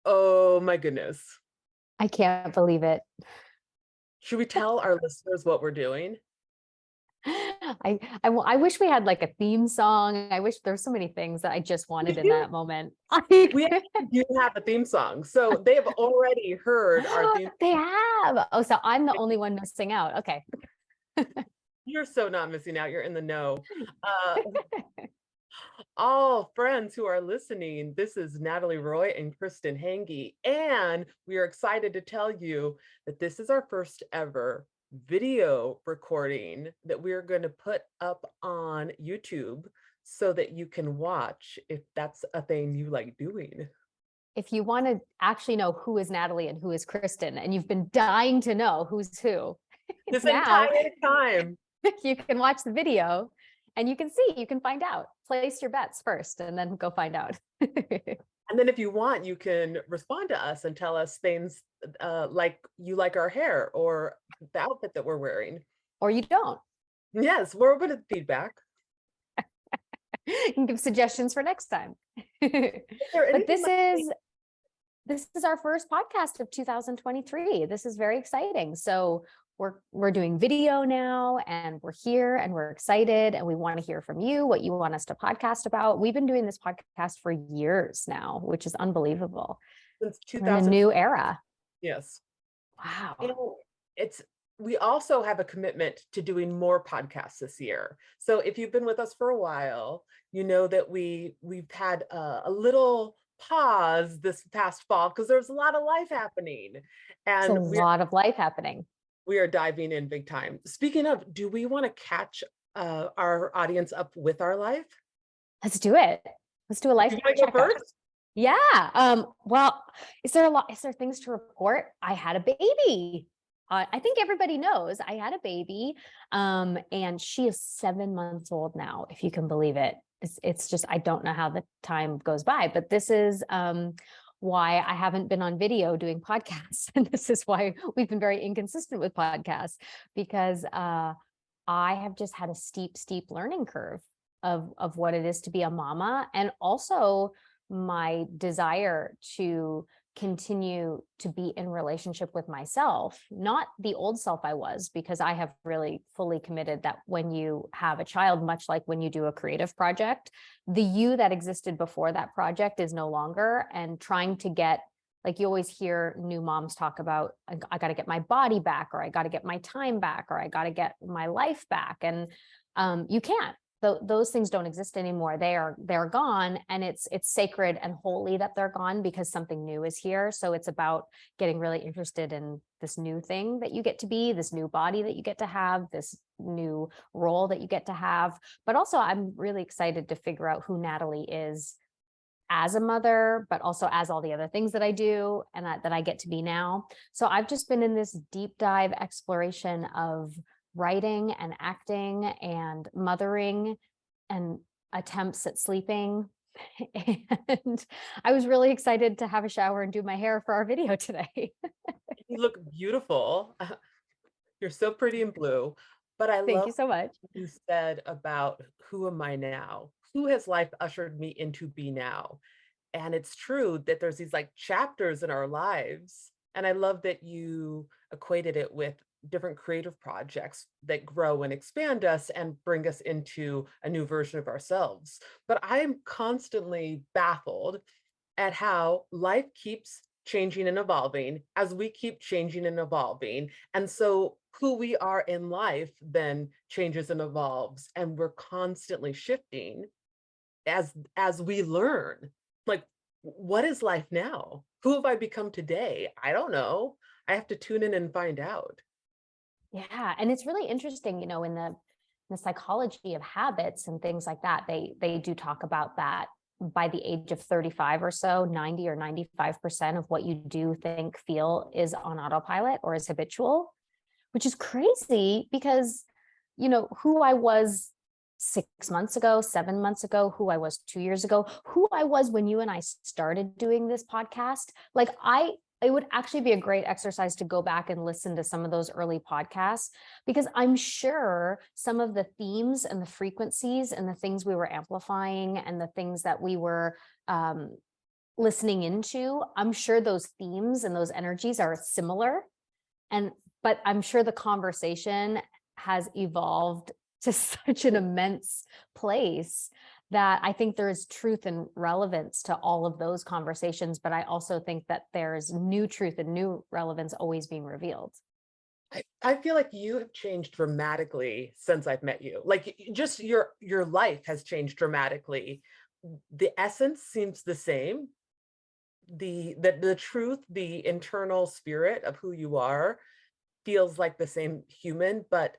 Oh my goodness. I can't believe it. Should we tell our listeners what we're doing? I wish we had like a theme song. I wish there's so many things that I just We wanted in do. that moment. We actually do have a theme song. So they have already heard our theme. They have. Oh, so I'm the only one missing out. Okay. You're so not missing out. You're in the know. Uh, all friends who are listening, this is Natalie Roy and Kristin Hanggi. And we are excited to tell you that this is our first ever video recording that we're going to put up on YouTube so that you can watch if that's a thing you like doing. If you want to actually know who is Natalie and who is Kristin, and you've been dying to know who's who, This now entire time. you can watch the video and you can see, you can find out. Place your bets first and then go find out. And then if you want, you can respond to us and tell us things like you like our hair or the outfit that we're wearing. Or you don't. Yes, we're open to feedback. You can give suggestions for next time. Is there But anything this is our first podcast of 2023. This is very exciting. So we're doing video now, and we're here and we're excited, and we want to hear from you what you want us to podcast about. We've been doing this podcast for years now, which is unbelievable. since We're in a 2000? new era. Yes. Wow. You know, we also have a commitment to doing more podcasts this year. So if you've been with us for a while, you know that we've had a little pause this past fall because there's a lot of life happening, It's a and lot of life happening. we are diving in big time. Speaking of, do we want to catch our audience up with our life? Let's do it. Let's do a life You want to go checkup. first? Yeah. Well, is there things to report? I had a baby. I think everybody knows I had a baby. And she is 7 months old now, if you can believe it. It's just, I don't know how the time goes by, but this is why I haven't been on video doing podcasts. And this is why we've been very inconsistent with podcasts, because I have just had a steep learning curve of what it is to be a mama, and also my desire to continue to be in relationship with myself, not the old self I was, because I have really fully committed that when you have a child, much like when you do a creative project, the you that existed before that project is no longer. And trying to get, like, you always hear new moms talk about, I got to get my body back, or I got to get my time back, or I got to get my life back. And you can't. Those things don't exist anymore. They're gone, and it's sacred and holy that they're gone, because something new is here. So it's about getting really interested in this new thing that you get to be, this new body that you get to have, this new role that you get to have. But also, I'm really excited to figure out who Natalie is as a mother, but also as all the other things that I do and that I get to be now. So I've just been in this deep dive exploration of writing and acting and mothering and attempts at sleeping. And I was really excited to have a shower and do my hair for our video today. You look beautiful. You're so pretty in blue. But I Thank love you so much. what you said about who am I now? Who has life ushered me into be now? And it's true that there's these like chapters in our lives. And I love that you equated it with different creative projects that grow and expand us and bring us into a new version of ourselves. But I am constantly baffled at how life keeps changing and evolving as we keep changing and evolving. And so who we are in life then changes and evolves, and we're constantly shifting as we learn. Like, what is life now? Who have I become today? I don't know. I have to tune in and find out. Yeah, and it's really interesting, in the psychology of habits and things like that. They do talk about that by the age of 35 or so, 90 or 95% of what you do, think, feel is on autopilot or is habitual, which is crazy because, who I was 6 months ago, 7 months ago, who I was 2 years ago, who I was when you and I started doing this podcast. Like, it would actually be a great exercise to go back and listen to some of those early podcasts, because I'm sure some of the themes and the frequencies and the things we were amplifying and the things that we were listening into, I'm sure those themes and those energies are similar. But I'm sure the conversation has evolved to such an immense place that I think there is truth and relevance to all of those conversations. But I also think that there's new truth and new relevance always being revealed. I feel like you have changed dramatically since I've met you. Like just your life has changed dramatically. The essence seems the same. The truth, the internal spirit of who you are feels like the same human, but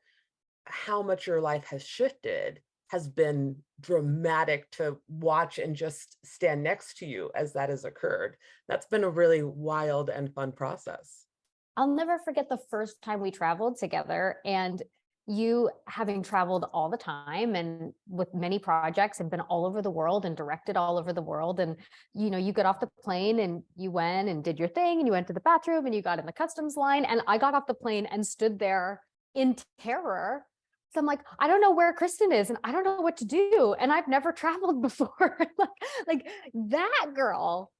how much your life has shifted has been dramatic to watch and just stand next to you as that has occurred. That's been a really wild and fun process. I'll never forget the first time we traveled together, and you having traveled all the time and with many projects and been all over the world and directed all over the world. And, you got off the plane and you went and did your thing and you went to the bathroom and you got in the customs line. And I got off the plane and stood there in terror. So I'm like, I don't know where Kristin is and I don't know what to do. And I've never traveled before. like that girl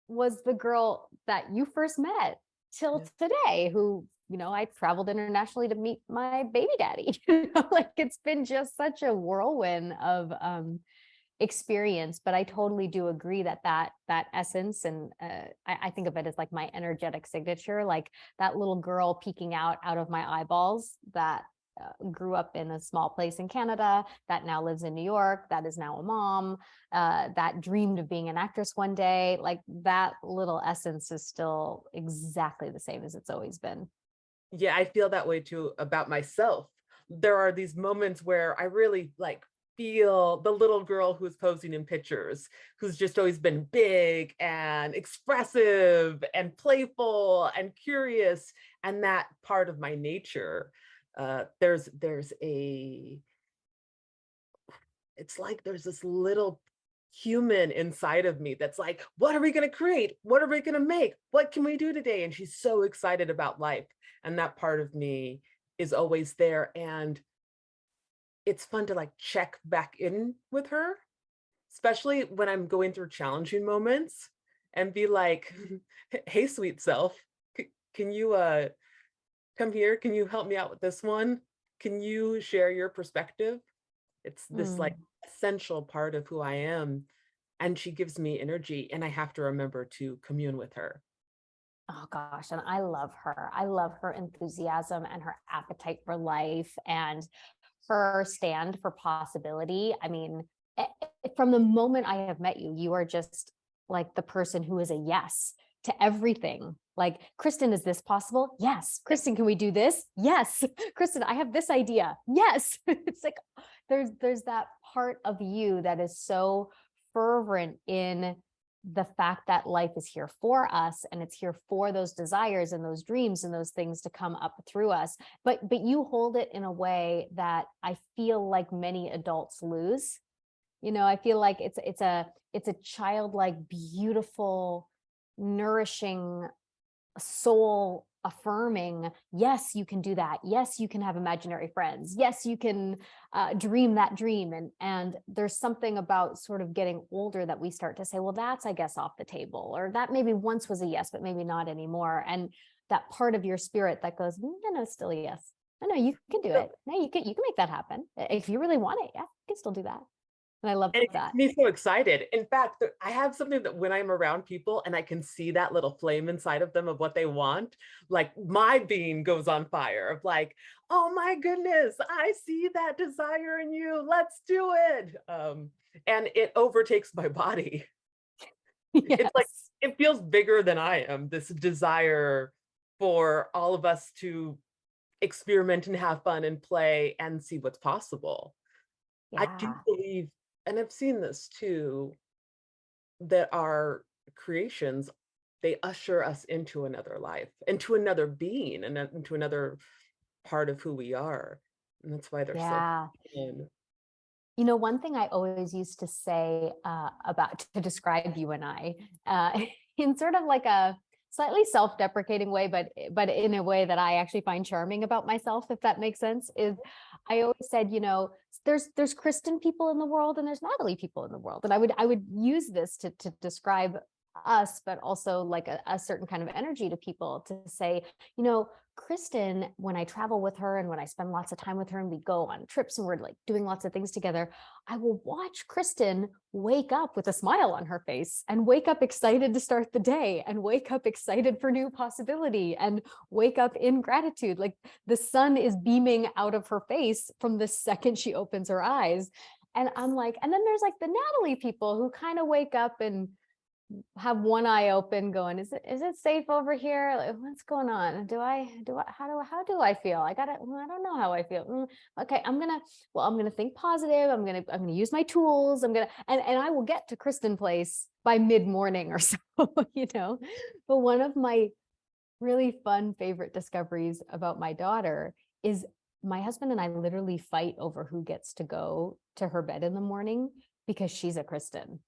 was the girl that you first met till today, who, I traveled internationally to meet my baby daddy. Like it's been just such a whirlwind of experience. But I totally do agree that essence, and I think of it as like my energetic signature, like that little girl peeking out of my eyeballs that grew up in a small place in Canada, that now lives in New York, that is now a mom, that dreamed of being an actress one day. Like that little essence is still exactly the same as it's always been. Yeah, I feel that way too about myself. There are these moments where I really like feel the little girl who's posing in pictures, who's just always been big and expressive and playful and curious. And that part of my nature, there's a, it's like there's this little human inside of me that's like, what are we going to create? What are we going to make? What can we do today? And she's so excited about life. And that part of me is always there. And it's fun to like check back in with her, especially when I'm going through challenging moments and be like, hey, sweet self, can you come here? Can you help me out with this one? Can you share your perspective? It's this like essential part of who I am. And she gives me energy, and I have to remember to commune with her. Oh gosh, and I love her. I love her enthusiasm and her appetite for life and her stand for possibility. I mean, from the moment I have met you, you are just like the person who is a yes to everything. Like, Kristin, is this possible? Yes. Kristin, can we do this? Yes. Kristin, I have this idea. Yes. It's like there's that part of you that is so fervent in the fact that life is here for us and it's here for those desires and those dreams and those things to come up through us. But you hold it in a way that I feel like many adults lose. I feel like it's a childlike, beautiful, nourishing, soul affirming, yes, you can do that. Yes, you can have imaginary friends. Yes, you can dream that dream. And there's something about sort of getting older that we start to say, well, that's, I guess, off the table, or that maybe once was a yes, but maybe not anymore. And that part of your spirit that goes, no, it's still a yes. No, you can do it. No, you can make that happen. If you really want it, yeah, you can still do that. And I love And it that. gets me so excited. In fact, I have something that when I'm around people and I can see that little flame inside of them of what they want, like my being goes on fire of like, oh my goodness, I see that desire in you. Let's do it. And it overtakes my body. Yes. It's like, it feels bigger than I am, this desire for all of us to experiment and have fun and play and see what's possible. I do Yeah. believe, and I've seen this too, that our creations, they usher us into another life, into another being, and into another part of who we are. And that's why they're so Yeah. fun. One thing I always used to say about to describe you and I, in sort of like a slightly self-deprecating way, but in a way that I actually find charming about myself, if that makes sense, is I always said, there's Kristin people in the world and there's Natalie people in the world, and I would use this to describe us, but also like a certain kind of energy to people to say, you know, Kristin, when I travel with her and when I spend lots of time with her and we go on trips and we're like doing lots of things together, I will watch Kristin wake up with a smile on her face and wake up excited to start the day and wake up excited for new possibility and wake up in gratitude. Like the sun is beaming out of her face from the second she opens her eyes. And I'm like, and then there's like the Natalie people who kind of wake up and have one eye open going, is it safe over here? Like, what's going on? How do I feel? I don't know how I feel. Okay, I'm gonna think positive. I'm gonna use my tools. And I will get to Kristin place by mid-morning or so, you know. But one of my really fun favorite discoveries about my daughter is my husband and I literally fight over who gets to go to her bed in the morning because she's a Kristin.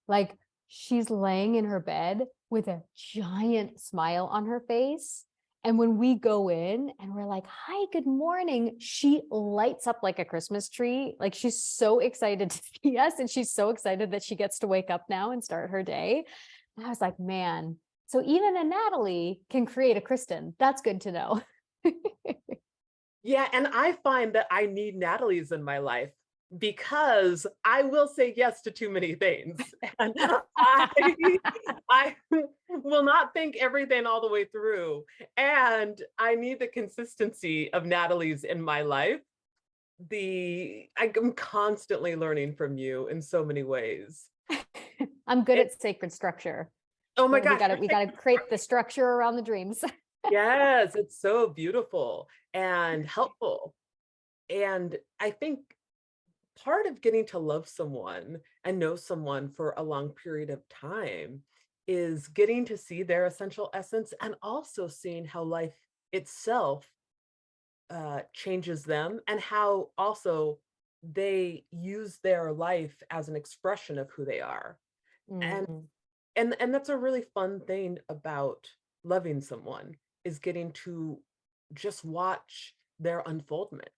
Like she's laying in her bed with a giant smile on her face. And when we go in and we're like, hi, good morning, she lights up like a Christmas tree. Like she's so excited to see us. And she's so excited that she gets to wake up now and start her day. And I was like, man, so even a Natalie can create a Kristin. That's good to know. Yeah, and I find that I need Natalie's in my life because I will say yes to too many things. And I will not think everything all the way through. And I need the consistency of Natalie's in my life. I'm constantly learning from you in so many ways. I'm good And, at sacred structure. oh my We gosh, gotta create the structure around the dreams. yes, it's so beautiful and helpful. And I think part of getting to love someone and know someone for a long period of time is getting to see their essential essence and also seeing how life itself changes them and how also they use their life as an expression of who they are. And Mm-hmm. and that's a really fun thing about loving someone is getting to just watch their unfoldment.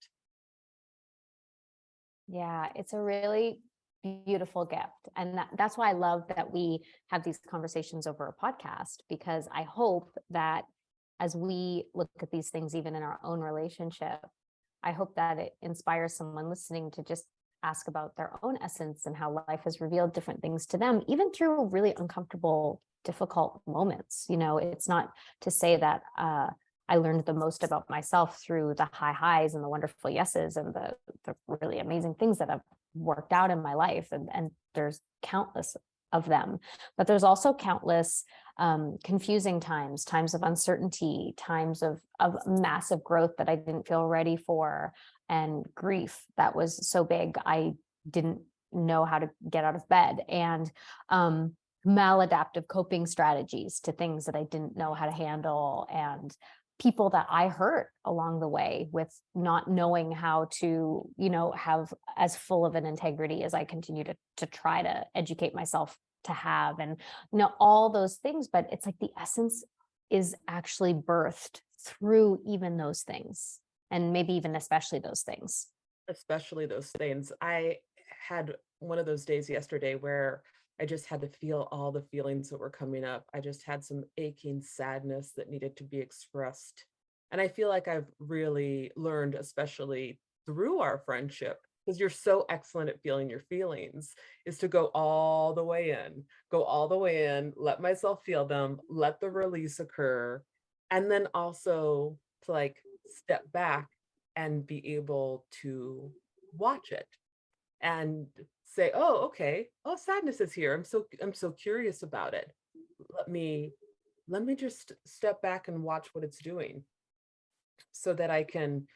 Yeah, it's a really beautiful gift. And that's why I love that we have these conversations over a podcast, because I hope that as we look at these things, even in our own relationship, I hope that it inspires someone listening to just ask about their own essence and how life has revealed different things to them, even through really uncomfortable, difficult moments. You know, it's not to say that I learned the most about myself through the high highs and the wonderful yeses and the really amazing things that have worked out in my life. And there's countless of them, but there's also countless confusing times of uncertainty, times of massive growth that I didn't feel ready for, and grief that was so big I didn't know how to get out of bed, and maladaptive coping strategies to things that I didn't know how to handle, and people that I hurt along the way with not knowing how to, you know, have as full of an integrity as I continue to try to educate myself to have, and you know, all those things. But it's like the essence is actually birthed through even those things, and maybe even especially those things. Especially those things. I had one of those days yesterday where I just had to feel all the feelings that were coming up. I just had some aching sadness that needed to be expressed. And I feel like I've really learned, especially through our friendship, because you're so excellent at feeling your feelings, is to go all the way in, go all the way in, let myself feel them, let the release occur, and then also to like step back and be able to watch it and say, oh, okay, oh, sadness is here. I'm so curious about it. Let me just step back and watch what it's doing so that I can,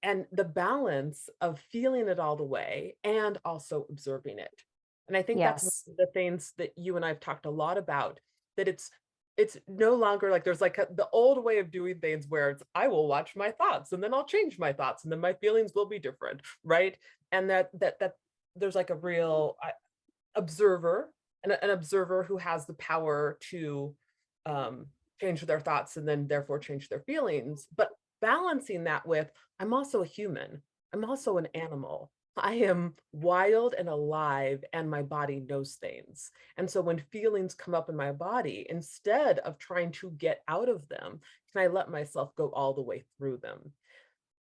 and the balance of feeling it all the way and also observing it. And I think that's one Yes. of the things that you and I've talked a lot about, that it's no longer like there's like the old way of doing things where it's I will watch my thoughts and then I'll change my thoughts and then my feelings will be different, right? And that there's like a real observer, and an observer who has the power to um, change their thoughts and then therefore change their feelings. But balancing that with, I'm also a human, I'm also an animal. I am wild and alive, and my body knows things. And so when feelings come up in my body, instead of trying to get out of them, can I let myself go all the way through them?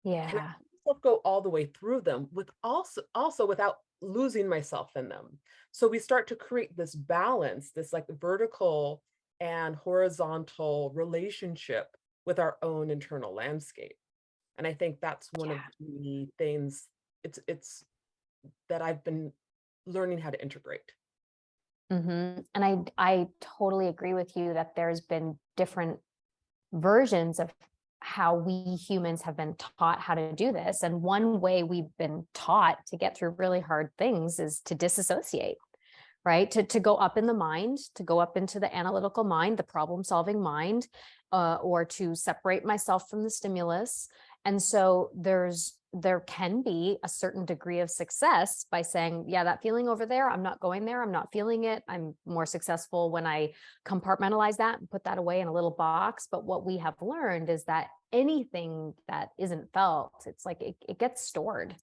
Can I Yeah. let myself go all the way through them with also without losing myself in them? So we start to create this balance, this like vertical and horizontal relationship with our own internal landscape. And I think that's one of the things it's that I've been learning how to integrate. And I totally agree with you that there's been different versions of how we humans have been taught how to do this. And one way we've been taught to get through really hard things is to disassociate, right? To go up in the mind, to go up into the analytical mind, the problem solving mind, or to separate myself from the stimulus. And so there can be a certain degree of success by saying, yeah, that feeling over there, I'm not going there. I'm not feeling it. I'm more successful when I compartmentalize that and put that away in a little box. But what we have learned is that anything that isn't felt, it's like it gets stored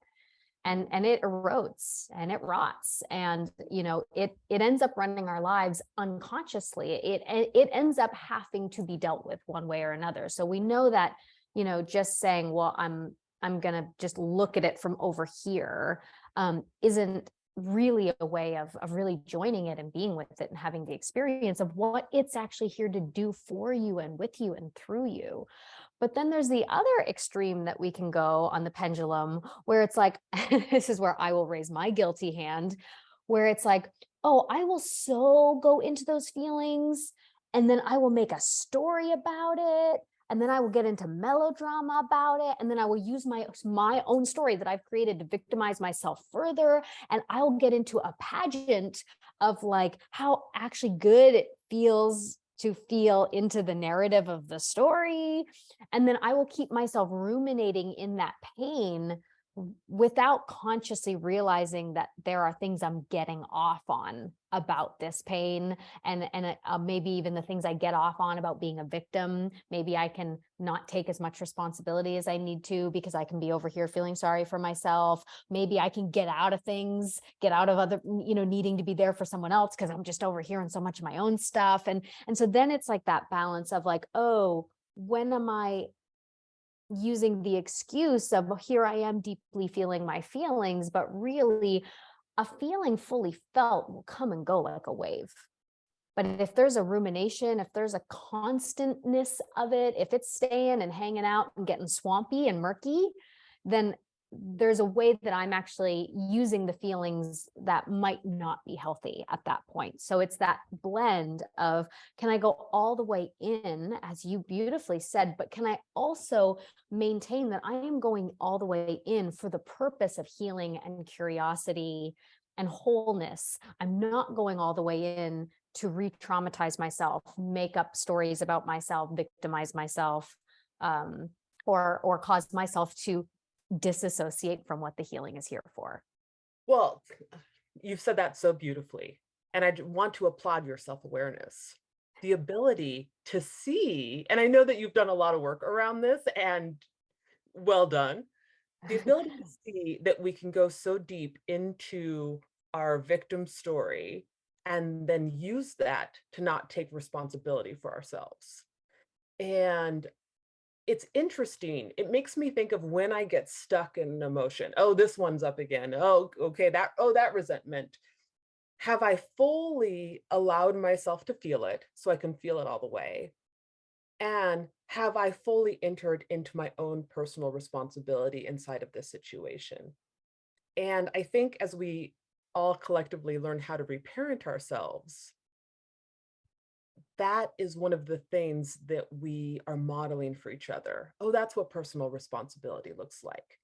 and it erodes and it rots, and it ends up running our lives unconsciously. It ends up having to be dealt with one way or another. So we know that just saying, well, I'm gonna just look at it from over here, isn't really a way of really joining it and being with it and having the experience of what it's actually here to do for you and with you and through you. But then there's the other extreme that we can go on the pendulum, where it's like, this is where I will raise my guilty hand, where it's like, oh, I will so go into those feelings, and then I will make a story about it. And then I will get into melodrama about it. And then I will use my own story that I've created to victimize myself further. And I will get into a pageant of like how actually good it feels to feel into the narrative of the story. And then I will keep myself ruminating in that pain without consciously realizing that there are things I'm getting off on about this pain, and maybe even the things I get off on about being a victim. Maybe I can not take as much responsibility as I need to because I can be over here feeling sorry for myself. Maybe I can get out of things, get out of other, needing to be there for someone else because I'm just over here in so much of my own stuff. And so then it's like that balance of like, oh, when am I using the excuse of, here I am deeply feeling my feelings, but really a feeling fully felt will come and go like a wave. But if there's a rumination, if there's a constantness of it, if it's staying and hanging out and getting swampy and murky, then there's a way that I'm actually using the feelings that might not be healthy at that point. So it's that blend of, can I go all the way in, as you beautifully said, but can I also maintain that I am going all the way in for the purpose of healing and curiosity and wholeness? I'm not going all the way in to re-traumatize myself, make up stories about myself, victimize myself, or cause myself to disassociate from what the healing is here for. Well, you've said that so beautifully. And I want to applaud your self-awareness, the ability to see, and I know that you've done a lot of work around this, and well done. The ability to see that we can go so deep into our victim story and then use that to not take responsibility for ourselves. And it's interesting. It makes me think of when I get stuck in an emotion. Oh, this one's up again. Oh, okay, that resentment. Have I fully allowed myself to feel it so I can feel it all the way? And have I fully entered into my own personal responsibility inside of this situation? And I think as we all collectively learn how to reparent ourselves, that is one of the things that we are modeling for each other. Oh, that's what personal responsibility looks like.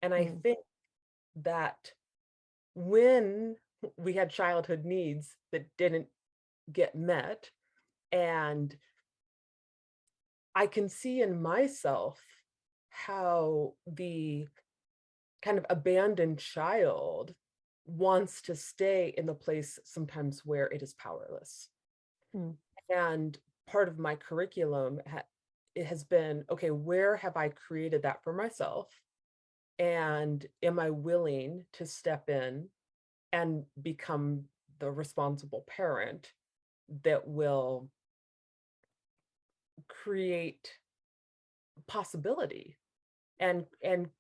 And I Mm. think that when we had childhood needs that didn't get met, and I can see in myself how the kind of abandoned child wants to stay in the place sometimes where it is powerless. Mm. And part of my curriculum it has been, okay, where have I created that for myself? And am I willing to step in and become the responsible parent that will create possibility and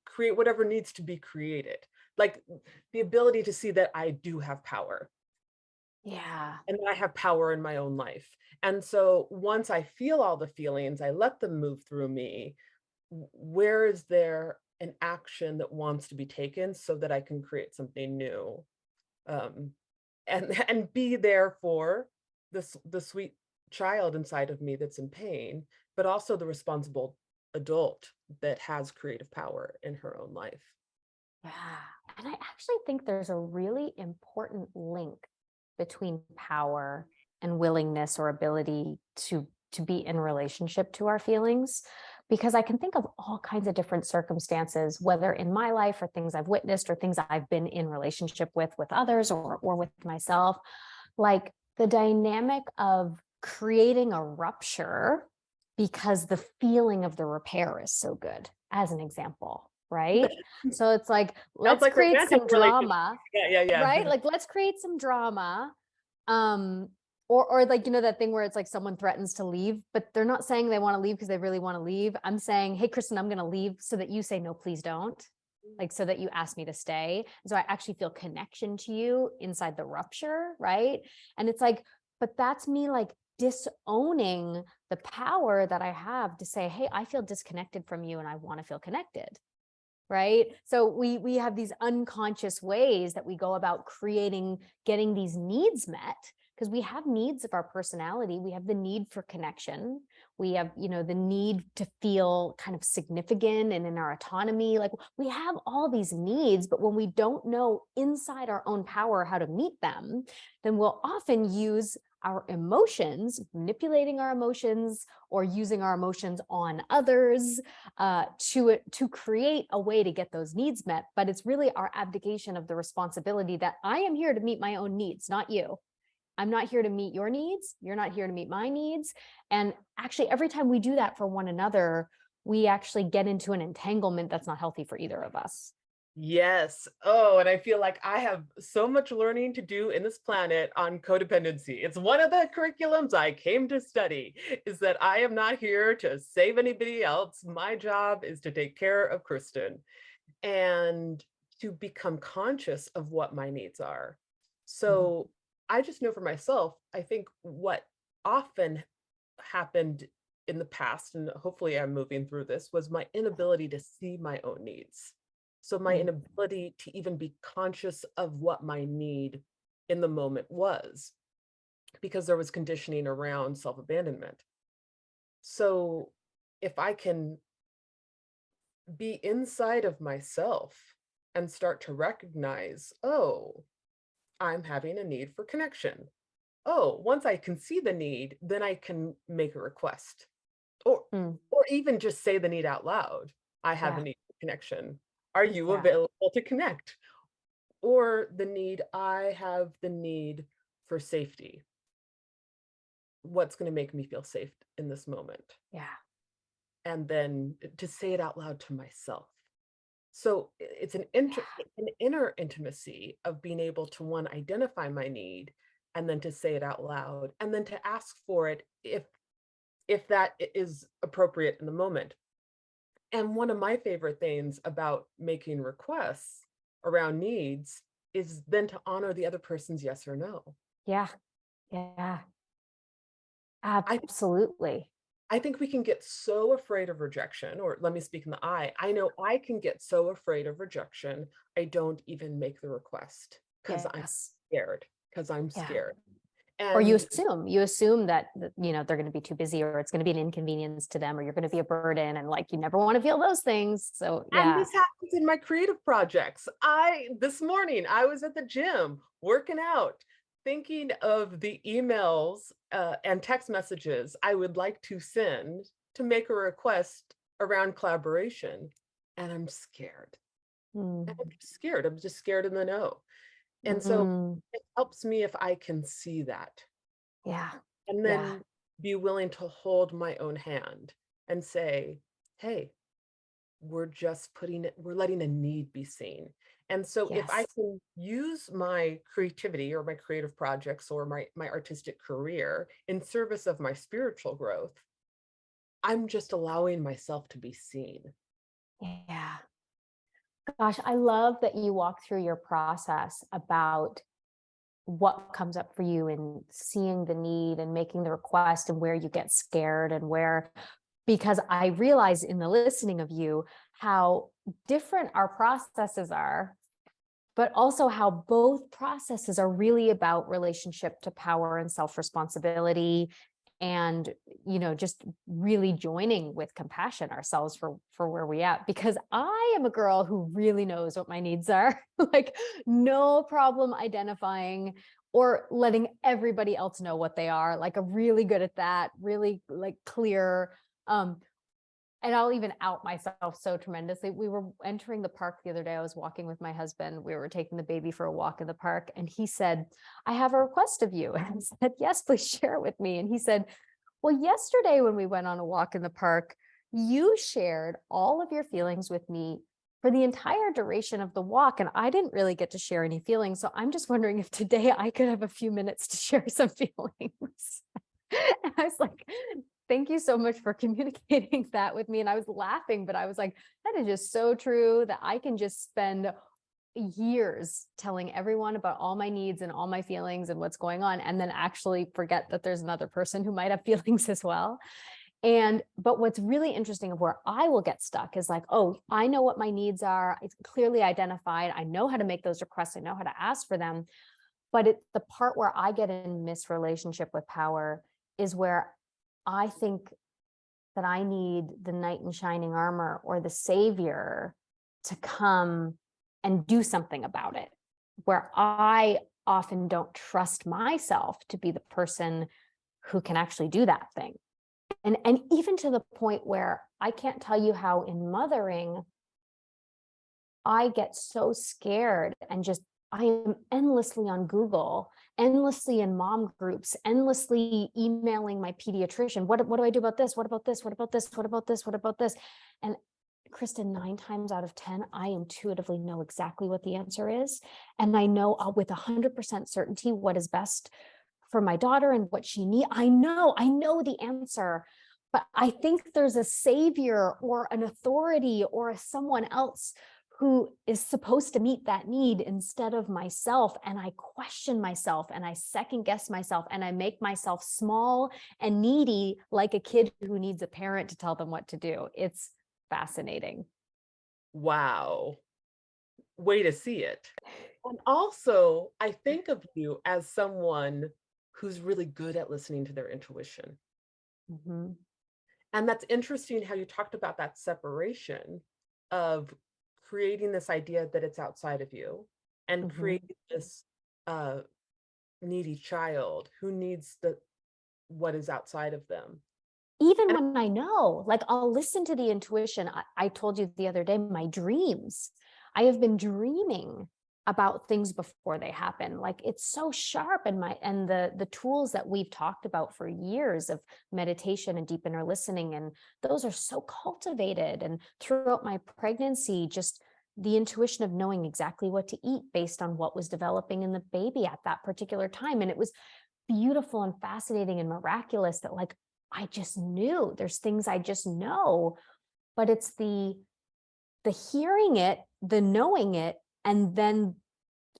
create whatever needs to be created, like the ability to see that I do have power Yeah. and that I have power in my own life. And so once I feel all the feelings, I let them move through me. Where is there an action that wants to be taken so that I can create something new? um, and be there for the sweet child inside of me that's in pain, but also the responsible adult that has creative power in her own life. Yeah. And I actually think there's a really important link between power and willingness or ability to be in relationship to our feelings, because I can think of all kinds of different circumstances, whether in my life or things I've witnessed or things I've been in relationship with others or with myself, like the dynamic of creating a rupture because the feeling of the repair is so good, as an example, right? So it's like, Sounds let's like create romantic some relationship. drama, Yeah. right? Like, let's create some drama. Um, or like, that thing where it's like someone threatens to leave, but they're not saying they want to leave because they really want to leave. I'm saying, hey, Kristin, I'm going to leave, so that you say, no, please don't. Like, so that you ask me to stay. So I actually feel connection to you inside the rupture, right? And it's like, but that's me like disowning the power that I have to say, hey, I feel disconnected from you and I want to feel connected. Right. So we have these unconscious ways that we go about getting these needs met, because we have needs of our personality. We have the need for connection. We have, the need to feel kind of significant and in our autonomy. Like, we have all these needs, but when we don't know inside our own power how to meet them, then we'll often use our emotions, manipulating our emotions or using our emotions on others to create a way to get those needs met. But it's really our abdication of the responsibility that I am here to meet my own needs, not you. I'm not here to meet your needs. You're not here to meet my needs. And actually, every time we do that for one another, we actually get into an entanglement that's not healthy for either of us. Yes. Oh, and I feel like I have so much learning to do in this planet on codependency. It's one of the curriculums I came to study, is that I am not here to save anybody else. My job is to take care of Kristin and to become conscious of what my needs are. So I just know for myself, I think what often happened in the past, and hopefully I'm moving through this, was my inability to see my own needs. So my Mm. inability to even be conscious of what my need in the moment was, because there was conditioning around self-abandonment. So if I can be inside of myself and start to recognize, oh, I'm having a need for connection. Oh, once I can see the need, then I can make a request, or Mm. or even just say the need out loud. I have a Yeah. need for connection. Are you Yeah. available to connect? Or the need, I have the need for safety. What's going to make me feel safe in this moment? Yeah. And then to say it out loud to myself. So it's an inner intimacy of being able to, one, identify my need, and then to say it out loud, and then to ask for it if that is appropriate in the moment. And one of my favorite things about making requests around needs is then to honor the other person's yes or no. Yeah. Yeah. I Absolutely. I think we can get so afraid of rejection, or let me speak in the I know I can get so afraid of rejection, I don't even make the request because I'm Yes. scared, because I'm Yeah. scared. Or you And assume that, they're going to be too busy, or it's going to be an inconvenience to them, or you're going to be a burden, and like, you never want to feel those things. So and yeah. this happens in my creative projects. This morning I was at the gym working out, thinking of the emails and text messages I would like to send to make a request around collaboration. And I'm scared. Mm. I'm just scared. I'm just scared in the know. And so Mm. it helps me if I can see that Yeah. and Yeah. then be willing to hold my own hand and say, hey, we're letting a need be seen. And so if I Yes. can use my creativity or my creative projects or my artistic career in service of my spiritual growth, I'm just allowing myself to be seen. Yeah. Gosh, I love that you walk through your process about what comes up for you and seeing the need and making the request and where you get scared and where, because I realize in the listening of you how different our processes are, but also how both processes are really about relationship to power and self-responsibility, and just really joining with compassion ourselves for where we at, because I am a girl who really knows what my needs are. Like, no problem identifying or letting everybody else know what they are. Like, I'm really good at that, really like clear. um and I'll even out myself so tremendously. We were entering the park the other day. I was walking with my husband. We were taking the baby for a walk in the park. And he said, I have a request of you. And I said, yes, please share it with me. And he said, well, yesterday when we went on a walk in the park, you shared all of your feelings with me for the entire duration of the walk. And I didn't really get to share any feelings. So I'm just wondering if today I could have a few minutes to share some feelings. And I was like, thank you so much for communicating that with me. And I was laughing, but I was like, that is just so true that I can just spend years telling everyone about all my needs and all my feelings and what's going on, and then actually forget that there's another person who might have feelings as well. But what's really interesting of where I will get stuck is like, oh, I know what my needs are. It's clearly identified. I know how to make those requests. I know how to ask for them. But the part where I get in relationship with power is where I think that I need the knight in shining armor or the savior to come and do something about it, where I often don't trust myself to be the person who can actually do that thing. And even to the point where I can't tell you how in mothering, I get so scared and just, I am endlessly on Google, endlessly in mom groups, endlessly emailing my pediatrician. What do I do about this? What about this? What about this? What about this? What about this? And Kristin, 9 times out of 10, I intuitively know exactly what the answer is. And I know with 100% certainty what is best for my daughter and what she needs. I know the answer. But I think there's a savior or an authority or someone else who is supposed to meet that need instead of myself. And I question myself and I second guess myself and I make myself small and needy, like a kid who needs a parent to tell them what to do. It's fascinating. Wow. Way to see it. And also, I think of you as someone who's really good at listening to their intuition. Mhm. And that's interesting how you talked about that separation of creating this idea that it's outside of you and Mhm. creating this uh, needy child who needs what is outside of them. Even And when I know, like, I'll listen to the intuition. I told you the other day, my dreams. I have been dreaming about things before they happen. Like, it's so sharp, and the tools that we've talked about for years of meditation and deep inner listening, and those are so cultivated. And throughout my pregnancy, just the intuition of knowing exactly what to eat based on what was developing in the baby at that particular time. And it was beautiful and fascinating and miraculous that, like, I just knew there's things I just know, but it's the hearing it, the knowing it, and then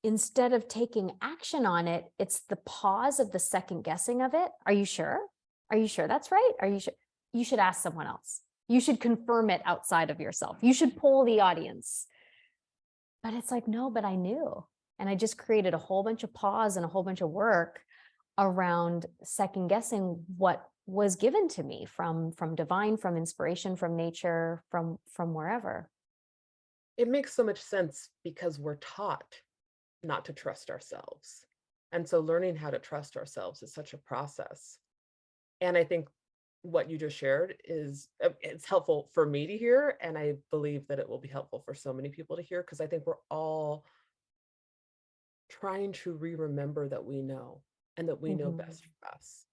instead of taking action on it, it's the pause of the second guessing of it. Are you sure? Are you sure that's right? Are you sure? You should ask someone else. You should confirm it outside of yourself. You should poll the audience. But it's like, no, but I knew. And I just created a whole bunch of pause and a whole bunch of work around second guessing what was given to me from divine, from inspiration, from nature, from wherever. it makes so much sense because we're taught not to trust ourselves. And so learning how to trust ourselves is such a process. And I think what you just shared is it's helpful for me to hear, and I believe that it will be helpful for so many people to hear because I think we're all trying to remember that we know and that we know Mhm. best for us.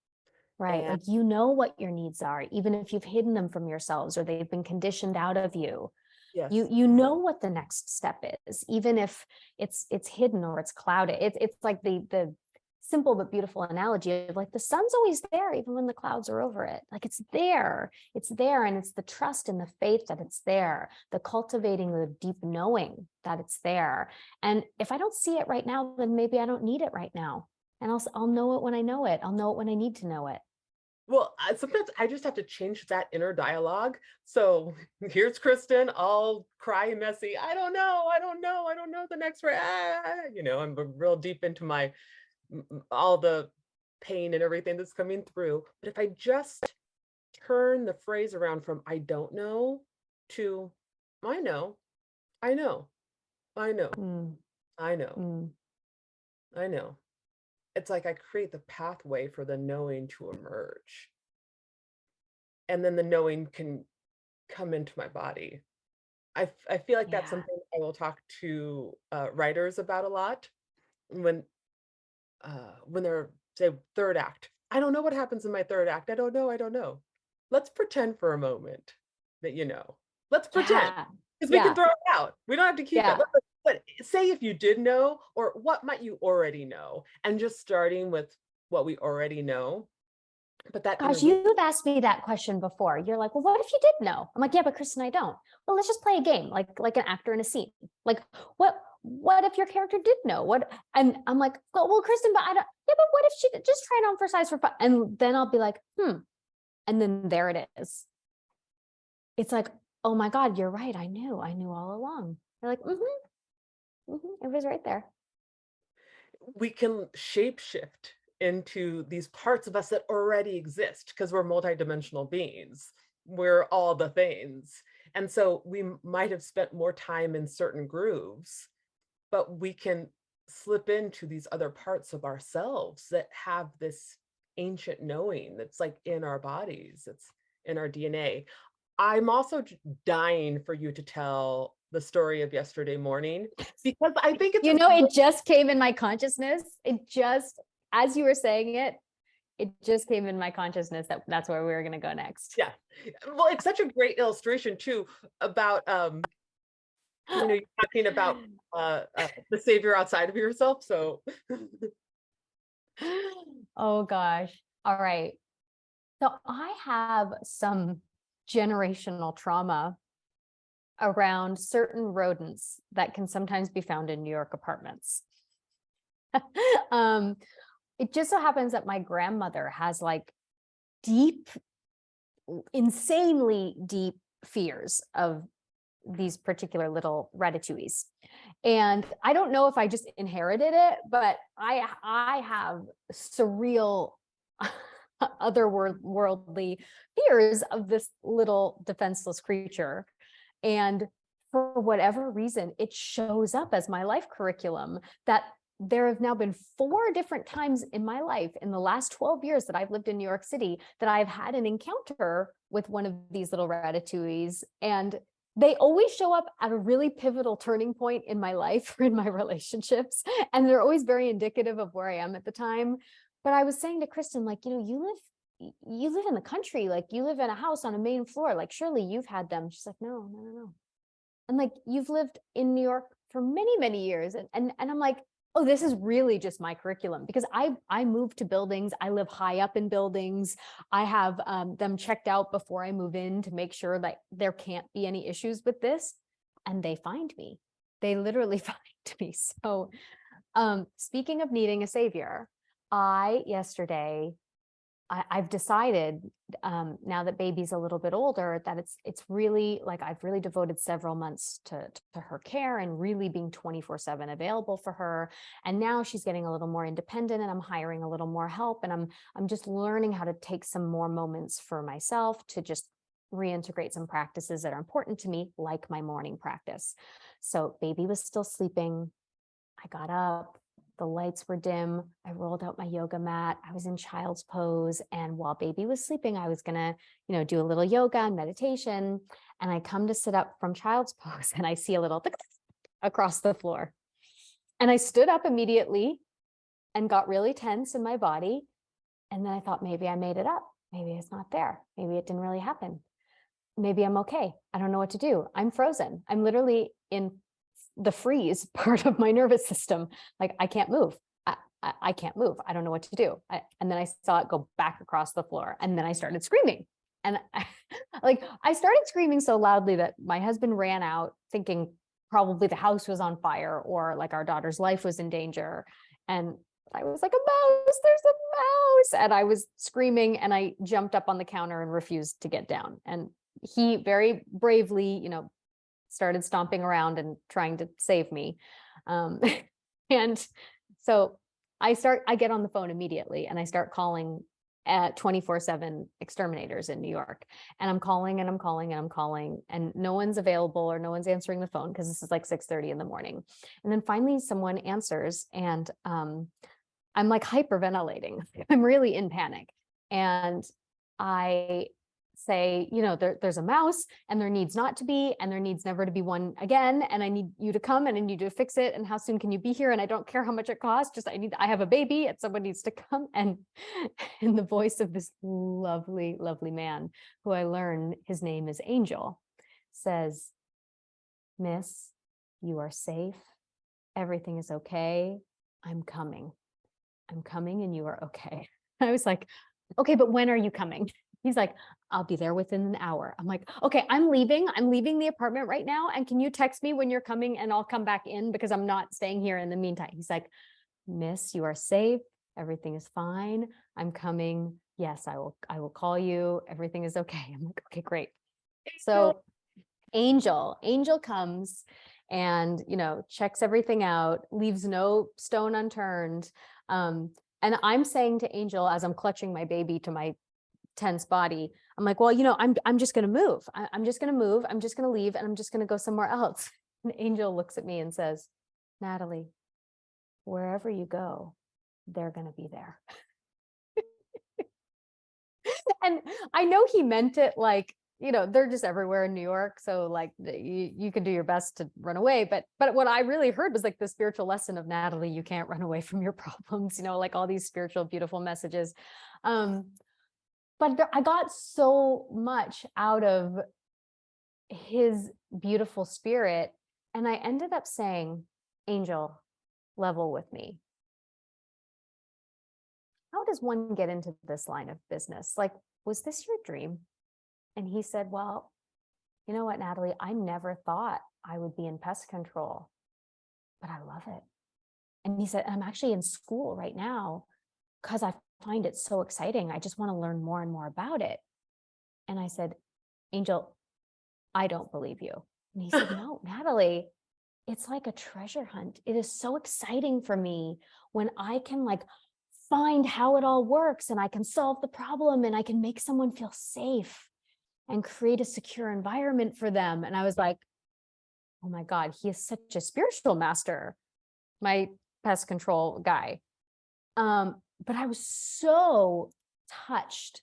Right. And Like, you know what your needs are, even if you've hidden them from yourselves or they've been conditioned out of you. Yes. You know what the next step is, even if it's hidden or it's clouded. It's like the simple but beautiful analogy of like the sun's always there even when the clouds are over it. Like it's there, and it's the trust and the faith that it's there, the cultivating the deep knowing that it's there. And if I don't see it right now, then maybe I don't need it right now. And I'll know it when I know it. I'll know it when I need to know it. Well, sometimes I just have to change that inner dialogue. So here's Kristin, all cry messy. I don't know. I don't know. I don't know the next word. I'm real deep into my all the pain and everything that's coming through. But if I just turn the phrase around from I don't know to I know, I know, I know, Mm, I know, mm. I know. It's like I create the pathway for the knowing to emerge. And then the knowing can come into my body. I feel like that's Yeah. something I will talk to writers about a lot when when they're say third act. I don't know what happens in my third act. I don't know. I don't know. Let's pretend for a moment that you know. Let's pretend Yeah. because we can Yeah. throw it out. We don't have to keep it. Yeah. But say if you did know, or what might you already know, and just starting with what we already know. But that inner Gosh, you've asked me that question before. You're like, well, what if you did know? I'm like, yeah, but Kristin, I don't. Well, let's just play a game, like an actor in a scene. Like, what if your character did know? What? And I'm like, well, Kristin, but I don't. Yeah, but what if she just try it on for size for fun? And then I'll be like, and then there it is. It's like, oh my God, you're right. I knew all along. They're like, it was right there. we can shapeshift into these parts of us that already exist because we're multidimensional beings. We're all the things. And so we might have spent more time in certain grooves, but we can slip into these other parts of ourselves that have this ancient knowing that's like in our bodies, it's in our DNA. I'm also dying for you to tell the story of yesterday morning because I think it's It just came in my consciousness. As you were saying it just came in my consciousness that that's where we were going to go next. yeah. Well, it's such a great illustration too about you're talking about the savior outside of yourself. So Oh gosh. All right. So I have some generational trauma around certain rodents that can sometimes be found in New York apartments. um, it just so happens that my grandmother has like deep, insanely deep fears of these particular little ratatouilles. And I don't know if I just inherited it, but I have surreal otherworldly fears of this little defenseless creature. And for whatever reason, it shows up as my life curriculum that there have now been 4 different times in my life in the last 12 years that I've lived in New York City that I've had an encounter with one of these little ratatouilles. And they always show up at a really pivotal turning point in my life or in my relationships. And they're always very indicative of where I am at the time. But I was saying to Kristin, like, you live in the country, like you live in a house on a main floor, like surely you've had them. She's like, no. And like, you've lived in New York for many, many years. And I'm like, oh, this is really just my curriculum because I move to buildings. I live high up in buildings. I have them checked out before I move in to make sure that there can't be any issues with this. And they find me. They literally find me. So speaking of needing a savior, I've decided now that baby's a little bit older that it's really like I've really devoted several months to her care and really being 24/7 available for her. And now she's getting a little more independent and I'm hiring a little more help. And I'm just learning how to take some more moments for myself to just reintegrate some practices that are important to me, like my morning practice. So baby was still sleeping. I got up. The lights were dim. I rolled out my yoga mat. I was in child's pose. And while baby was sleeping, I was going to, do a little yoga and meditation. And I come to sit up from child's pose and I see a little across the floor. And I stood up immediately and got really tense in my body. And then I thought, maybe I made it up. Maybe it's not there. Maybe it didn't really happen. maybe I'm okay. I don't know what to do. I'm frozen. I'm literally in the freeze part of my nervous system. Like I can't move. I can't move. I don't know what to do. And then I saw it go back across the floor. And then I started screaming. And I started screaming so loudly that my husband ran out thinking probably the house was on fire or like our daughter's life was in danger. And I was like, a mouse, there's a mouse. And I was screaming and I jumped up on the counter and refused to get down. And he very bravely, started stomping around and trying to save me. And so I get on the phone immediately and I start calling at 24/7 exterminators in New York. And I'm calling and I'm calling and I'm calling and no one's available or no one's answering the phone because this is like 6:30 in the morning. And then finally someone answers and I'm like hyperventilating. I'm really in panic. And I say, there's a mouse and there needs not to be, and there needs never to be one again. And I need you to come and I need you to fix it. And how soon can you be here? And I don't care how much it costs. Just I have a baby and someone needs to come. And in the voice of this lovely, lovely man who I learn his name is Angel, says, "Miss, you are safe. Everything is okay. I'm coming. I'm coming and you are okay." I was like, okay, but when are you coming? He's like, "I'll be there within an hour." I'm like, okay, I'm leaving the apartment right now. And can you text me when you're coming and I'll come back in because I'm not staying here in the meantime. He's like, "Miss, you are safe. Everything is fine. I'm coming. Yes, I will call you. Everything is okay." I'm like, okay, great. So Angel comes and, checks everything out, leaves no stone unturned. And I'm saying to Angel, as I'm clutching my baby to my tense body, I'm like, well, I'm just going to move. I'm just going to move. I'm just going to leave and I'm just going to go somewhere else. And Angel looks at me and says, "Natalie, wherever you go, they're going to be there." And I know he meant it like, they're just everywhere in New York. So like you can do your best to run away. But what I really heard was like the spiritual lesson of, Natalie, you can't run away from your problems, like all these spiritual, beautiful messages. But I got so much out of his beautiful spirit. And I ended up saying, "Angel, level with me. How does one get into this line of business? Like, was this your dream?" And he said, "Well, you know what, Natalie, I never thought I would be in pest control, but I love it." And he said, "I'm actually in school right now because I find it so exciting. I just want to learn more and more about it." And I said, "Angel, I don't believe you." And he said, "No, Natalie, it's like a treasure hunt. It is so exciting for me when I can like find how it all works and I can solve the problem and I can make someone feel safe and create a secure environment for them." And I was like, oh my God, he is such a spiritual master, my pest control guy. But I was so touched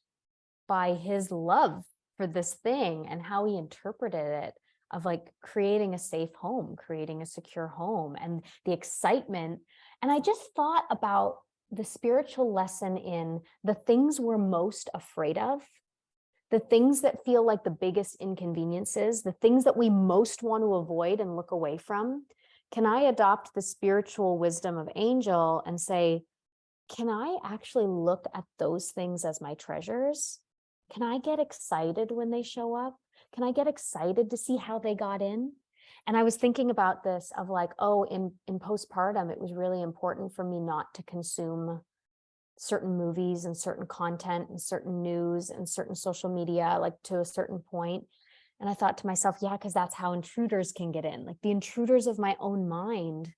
by his love for this thing and how he interpreted it, of like creating a safe home, creating a secure home, and the excitement. And I just thought about the spiritual lesson in the things we're most afraid of, the things that feel like the biggest inconveniences, the things that we most want to avoid and look away from. Can I adopt the spiritual wisdom of Angel and say, can I actually look at those things as my treasures? Can I get excited when they show up? Can I get excited to see how they got in? And I was thinking about this of like, oh, in postpartum, it was really important for me not to consume certain movies and certain content and certain news and certain social media, like to a certain point. And I thought to myself, yeah, because that's how intruders can get in. Like the intruders of my own mind,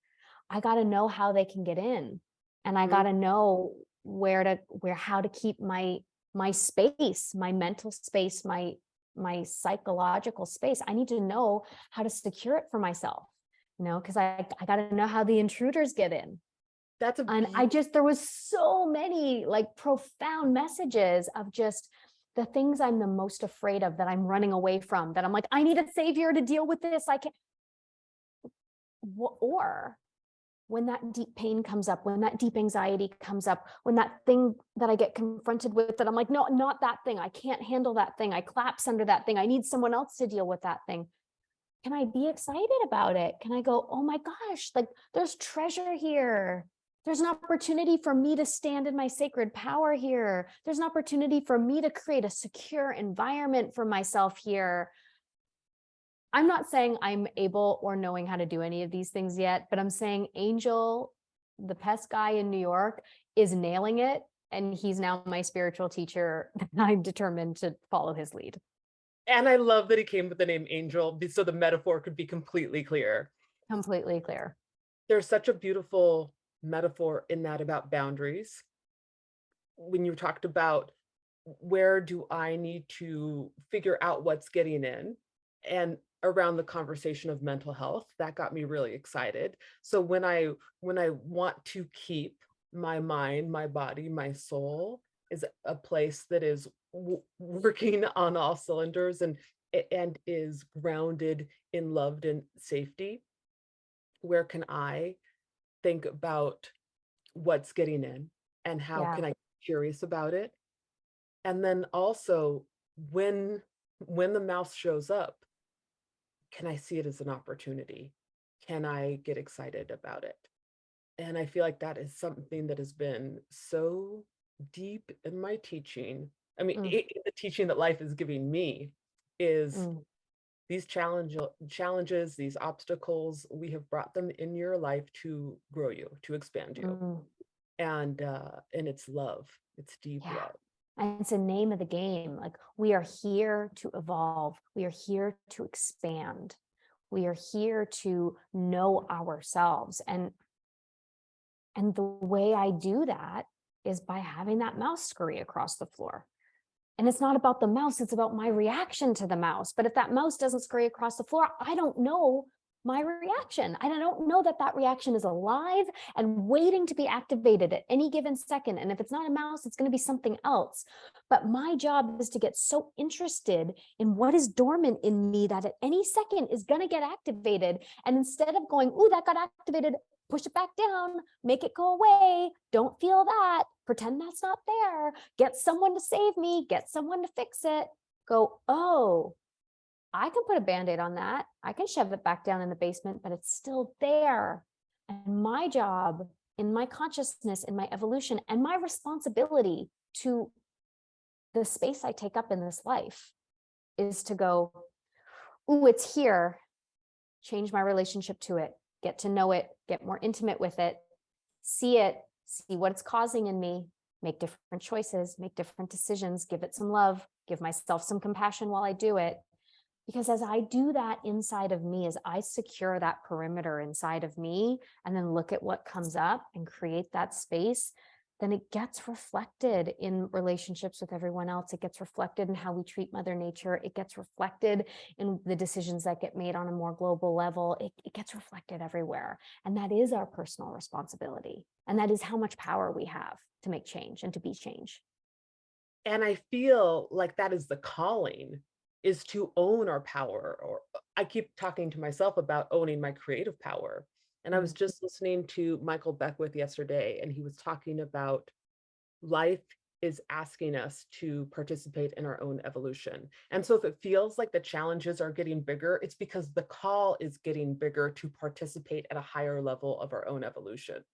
I got to know how they can get in. And I got to know how to keep my space, my mental space, my psychological space. I need to know how to secure it for myself, because I got to know how the intruders get in. There was so many like profound messages of just the things I'm the most afraid of, that I'm running away from, that I'm like, I need a savior to deal with this. I can't. Or when that deep pain comes up, when that deep anxiety comes up, when that thing that I get confronted with that I'm like, no, not that thing. I can't handle that thing. I collapse under that thing. I need someone else to deal with that thing. Can I be excited about it? Can I go, oh my gosh, like there's treasure here. There's an opportunity for me to stand in my sacred power here. There's an opportunity for me to create a secure environment for myself here. I'm not saying I'm able or knowing how to do any of these things yet, but I'm saying Angel, the pest guy in New York, is nailing it. And he's now my spiritual teacher. I'm determined to follow his lead. And I love that he came with the name Angel, so the metaphor could be completely clear. Completely clear. There's such a beautiful metaphor in that about boundaries. When you talked about where do I need to figure out what's getting in, and around the conversation of mental health, that got me really excited. So when I want to keep my mind, my body, my soul is a place that is working on all cylinders and is grounded in loved and safety, where can I think about what's getting in and how Yeah. can I be curious about it? And then also when the mouse shows up, can I see it as an opportunity? Can I get excited about it? And I feel like that is something that has been so deep in my teaching. I mean, the teaching that life is giving me is these challenges, these obstacles, we have brought them in your life to grow you, to expand you. And it's love. It's deep Yeah. love. And it's a name of the game. Like we are here to evolve. We are here to expand. We are here to know ourselves. And the way I do that is by having that mouse scurry across the floor. And it's not about the mouse, it's about my reaction to the mouse. But if that mouse doesn't scurry across the floor, I don't know my reaction. I don't know that that reaction is alive and waiting to be activated at any given second. And if it's not a mouse, it's going to be something else. But my job is to get so interested in what is dormant in me that at any second is going to get activated. And instead of going, ooh, that got activated, push it back down, make it go away, don't feel that, pretend that's not there, get someone to save me, get someone to fix it, go, oh, I can put a Band-Aid on that. I can shove it back down in the basement, but it's still there. And my job in my consciousness, in my evolution, and my responsibility to the space I take up in this life is to go, ooh, it's here, change my relationship to it, get to know it, get more intimate with it, see what it's causing in me, make different choices, make different decisions, give it some love, give myself some compassion while I do it. Because as I do that inside of me, as I secure that perimeter inside of me, and then look at what comes up and create that space, then it gets reflected in relationships with everyone else. It gets reflected in how we treat Mother Nature. It gets reflected in the decisions that get made on a more global level. It gets reflected everywhere. And that is our personal responsibility. And that is how much power we have to make change and to be change. And I feel like that is the calling, is to own our power. Or I keep talking to myself about owning my creative power. And I was just listening to Michael Beckwith yesterday, and he was talking about life is asking us to participate in our own evolution. And so if it feels like the challenges are getting bigger, it's because the call is getting bigger to participate at a higher level of our own evolution.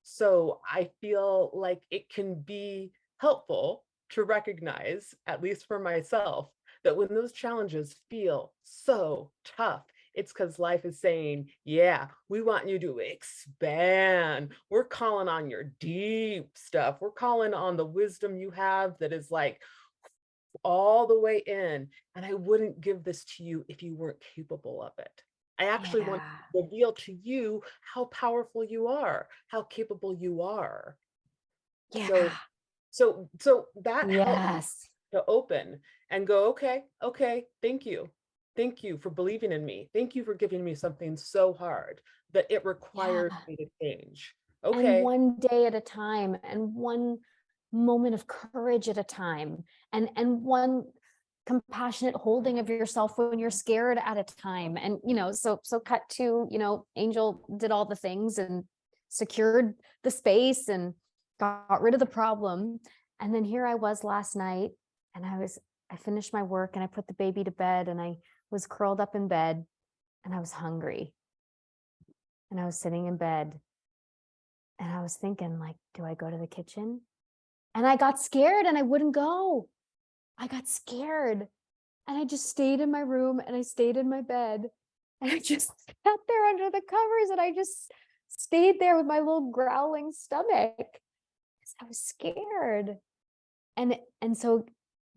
So I feel like it can be helpful to recognize, at least for myself, that when those challenges feel so tough, it's because life is saying, yeah, we want you to expand. We're calling on your deep stuff. We're calling on the wisdom you have that is like all the way in. And I wouldn't give this to you if you weren't capable of it. I actually want to reveal to you how powerful you are, how capable you are. Yeah. So that helps to open and go, okay, thank you. Thank you for believing in me. Thank you for giving me something so hard that it requires me to change. And Okay. one day at a time, and one moment of courage at a time, and one compassionate holding of yourself when you're scared at a time. And so cut to, Angel did all the things and secured the space and got rid of the problem. And then here I was last night, and I finished my work and I put the baby to bed, and I was curled up in bed, and I was hungry. And I was sitting in bed, and I was thinking, like, do I go to the kitchen? And I got scared and I wouldn't go. I got scared, and I just stayed in my room, and I stayed in my bed, and I just sat there under the covers, and I just stayed there with my little growling stomach because I was scared. And so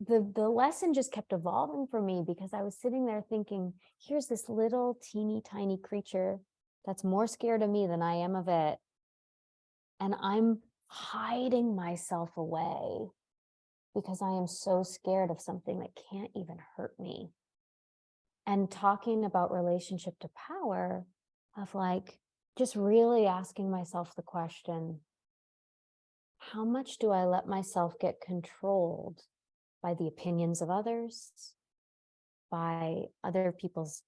the lesson just kept evolving for me, because I was sitting there thinking, here's this little teeny tiny creature that's more scared of me than I am of it. And I'm hiding myself away because I am so scared of something that can't even hurt me. And talking about relationship to power, of like just really asking myself the question, how much do I let myself get controlled by the opinions of others, by other people's,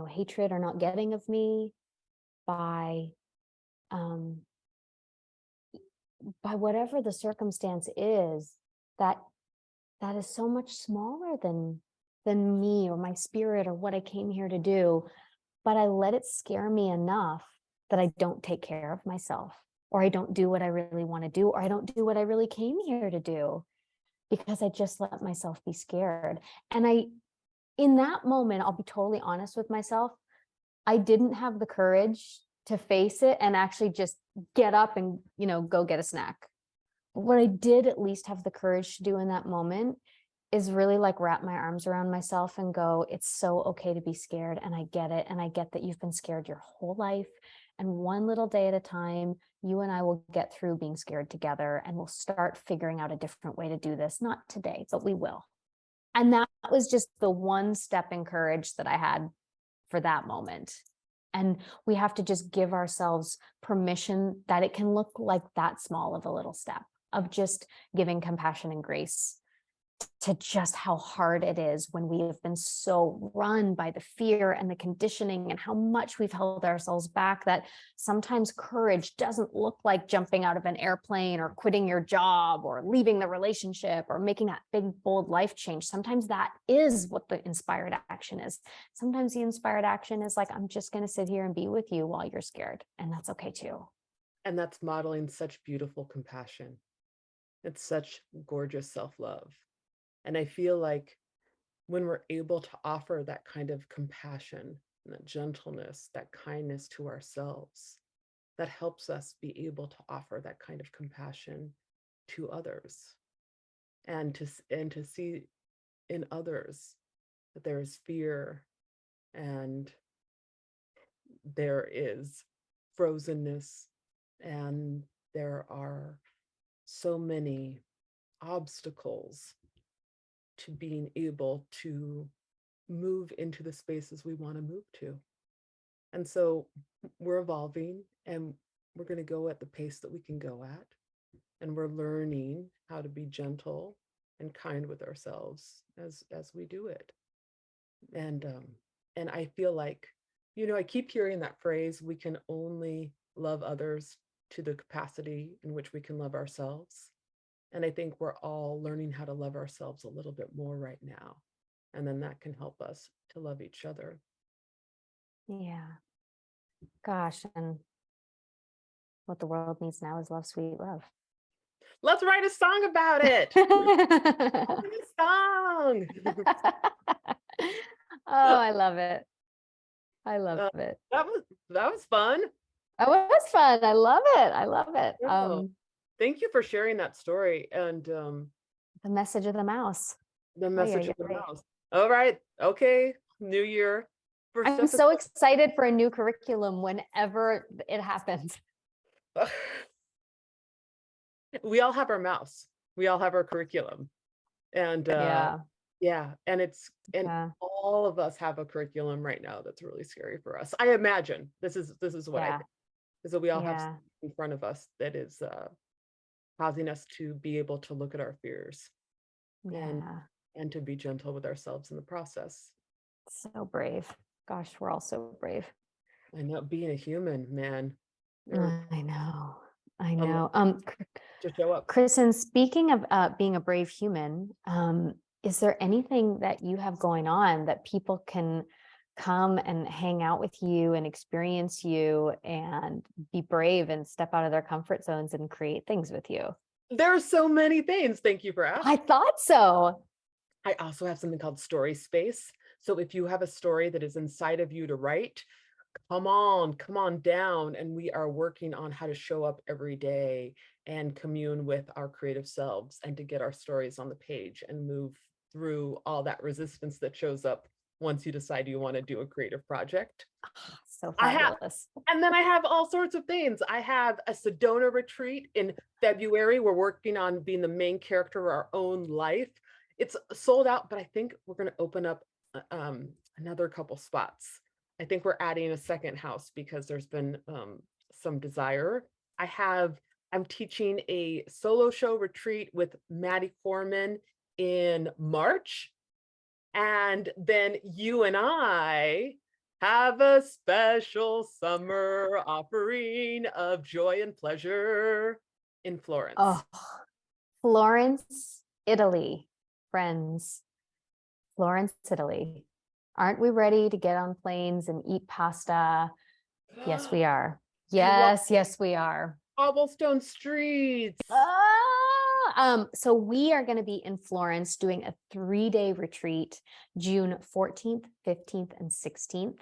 hatred or not getting of me, by um, whatever the circumstance is, that is so much smaller than me or my spirit or what I came here to do. But I let it scare me enough that I don't take care of myself, or I don't do what I really want to do, or I don't do what I really came here to do, because I just let myself be scared. And in that moment, I'll be totally honest with myself, I didn't have the courage to face it and actually just get up and, go get a snack. But what I did at least have the courage to do in that moment is really like wrap my arms around myself and go, it's so okay to be scared. And I get it. And I get that you've been scared your whole life. And one little day at a time, you and I will get through being scared together, and we'll start figuring out a different way to do this. Not today, but we will. And that was just the one step in courage that I had for that moment. And we have to just give ourselves permission that it can look like that small of a little step of just giving compassion and grace to just how hard it is when we have been so run by the fear and the conditioning and how much we've held ourselves back, that sometimes courage doesn't look like jumping out of an airplane or quitting your job or leaving the relationship or making that big, bold life change. Sometimes that is what the inspired action is. Sometimes the inspired action is like, I'm just going to sit here and be with you while you're scared. And that's okay too. And that's modeling such beautiful compassion. It's such gorgeous self-love. And I feel like when we're able to offer that kind of compassion, and that gentleness, that kindness to ourselves, that helps us be able to offer that kind of compassion to others, and to see in others that there is fear and there is frozenness and there are so many obstacles to being able to move into the spaces we want to move to. And so we're evolving, and we're going to go at the pace that we can go at. And we're learning how to be gentle and kind with ourselves as we do it. And I feel like, I keep hearing that phrase, we can only love others to the capacity in which we can love ourselves. And I think we're all learning how to love ourselves a little bit more right now. And then that can help us to love each other. Yeah. Gosh. And what the world needs now is love, sweet love. Let's write a song about it. Write a song. Oh, I love it. I love it. That was fun. That was fun. I love it. I love it. Oh, thank you for sharing that story and The message of the mouse. the message of the mouse. All right. Okay. New year. I'm so excited for a new curriculum whenever it happens. We all have our mouse. We all have our curriculum. And yeah, and all of us have a curriculum right now that's really scary for us. I imagine this is what I think. Is that we all have something in front of us that is causing us to be able to look at our fears and to be gentle with ourselves in the process. So brave. Gosh, we're all so brave. I know, being a human, man. I know. I um, know. to show up. Kristin, speaking of being a brave human, is there anything that you have going on that people can come and hang out with you and experience you and be brave and step out of their comfort zones and create things with you? There are so many things. Thank you for I asking. thought so. I also have something called Story Space. So if you have a story that is inside of you to write, come on down. And we are working on how to show up every day and commune with our creative selves and to get our stories on the page and move through all that resistance that shows up once you decide you want to do a creative project. So I have, fabulous. and then I have all sorts of things. I have a Sedona retreat in February. We're working on being the main character of our own life. It's sold out, but I think we're going to open up another couple spots. I think we're adding a second house because there's been some desire. I'm teaching a solo show retreat with Maddie Corman in March. And then you and I have a special summer offering of joy and pleasure in Florence. Oh, Florence, Italy, friends. Florence, Italy. Aren't we ready to get on planes and eat pasta? Yes, we are. Yes, yes, we are. Cobblestone streets. So we are going to be in Florence doing a 3-day retreat, June 14th, 15th, and 16th.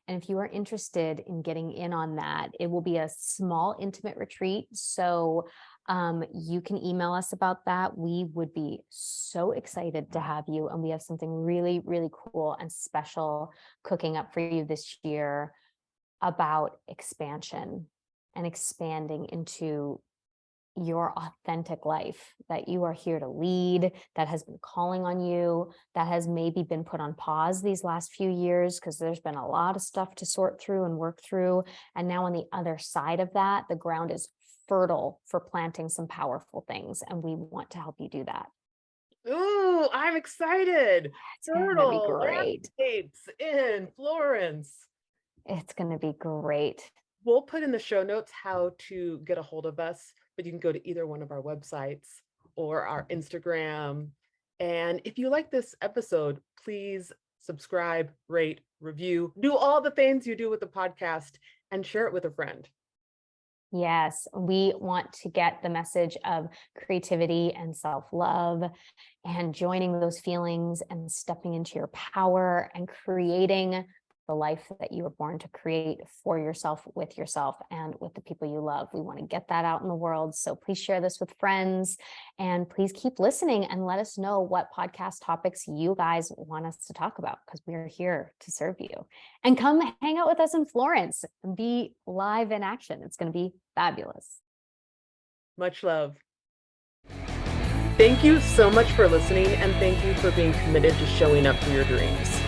And if you are interested in getting in on that, it will be a small, intimate retreat. So you can email us about that. We would be so excited to have you. And we have something really, really cool and special cooking up for you this year about expansion and expanding into your authentic life that you are here to lead, that has been calling on you, that has maybe been put on pause these last few years because there's been a lot of stuff to sort through and work through. And now on the other side of that, the ground is fertile for planting some powerful things. And we want to help you do that. Ooh, I'm excited. It's going to be Turtle great. landscapes in Florence. It's going to be great. We'll put in the show notes how to get a hold of us, but you can go to either one of our websites or our Instagram. And if you like this episode, please subscribe, rate, review, do all the things you do with the podcast and share it with a friend. Yes, we want to get the message of creativity and self-love and joining those feelings and stepping into your power and creating the life that you were born to create for yourself, and with the people you love. We want to get that out in the world. So please share this with friends and please keep listening and let us know what podcast topics you guys want us to talk about, because we are here to serve you. And come hang out with us in Florence and be live in action. It's going to be fabulous. Much love. Thank you so much for listening, and thank you for being committed to showing up for your dreams.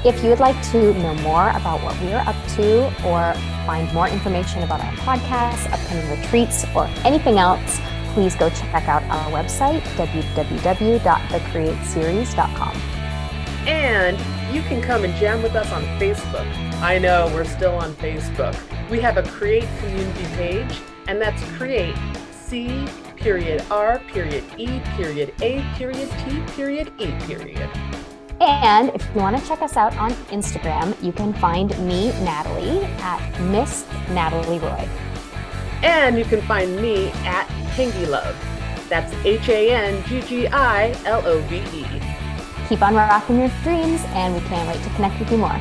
If you would like to know more about what we are up to or find more information about our podcast, upcoming retreats, or anything else, please go check out our website, www.thecreateseries.com. And you can come and jam with us on Facebook. I know we're still on Facebook. We have a Create community page, and that's Create C.R.E.A.T.E.. And if you want to check us out on Instagram, you can find me, Natalie, at Miss Natalie Roy. And you can find me at Hanggi Love. That's HANGGILOVE. Keep on rocking your dreams, and we can't wait to connect with you more.